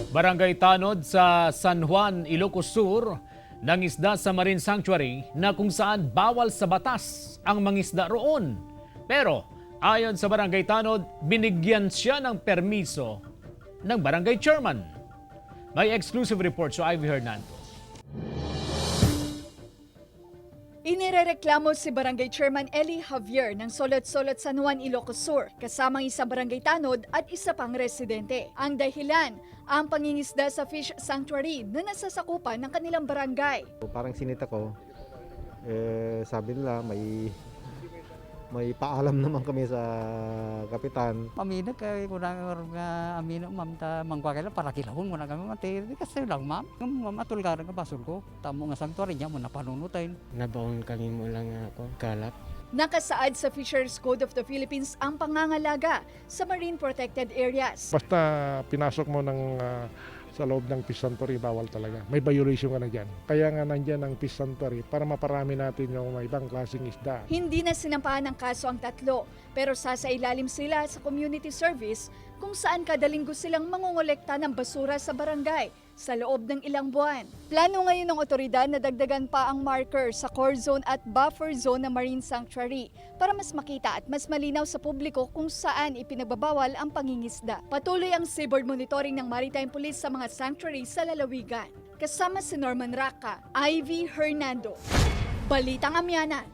Barangay Tanod sa San Juan, Ilocos Sur, nangisda sa Marine Sanctuary na kung saan bawal sa batas ang mangisda roon. Pero ayon sa Barangay Tanod, binigyan siya ng permiso ng Barangay Chairman. May exclusive report sa Ivy Hernando. Inirereklamo si Barangay Chairman Eli Javier ng Solot-Solot San Juan, Ilocos Sur, kasamang isang barangay tanod at isa pang residente. Ang dahilan, ang pangingisda sa fish sanctuary na nasasakupan ng kanilang barangay. Parang sinita ko, sabi nila may paalam naman kami sa kapitan. Amina kay kunang nga amino ma'am ta mangkakailan para kilahon mo na kami materi kasi lang ma'am. Matul ka nga basol ko. Tamo nga sanctuary niya mo napanunutin. Nabaon kami mo lang ako kalat. Nakasaad sa Fisheries Code of the Philippines ang pangangalaga sa marine protected areas. Basta pinasok mo sa loob ng fish sanctuary, bawal talaga. May violation ka na dyan. Kaya nga nandyan ang fish sanctuary para maparami natin yung may ibang klaseng isda. Hindi na sinampahan ng kaso ang tatlo, pero sasailalim sila sa community service kung saan kada linggo silang mangongolekta ng basura sa barangay sa loob ng ilang buwan. Plano ngayon ng otoridad na dagdagan pa ang marker sa core zone at buffer zone ng Marine Sanctuary para mas makita at mas malinaw sa publiko kung saan ipinagbabawal ang pangingisda. Patuloy ang seaboard monitoring ng Maritime Police sa mga sanctuary sa lalawigan. Kasama si Norman Raca, Ivy Hernando, Balitang Amianan.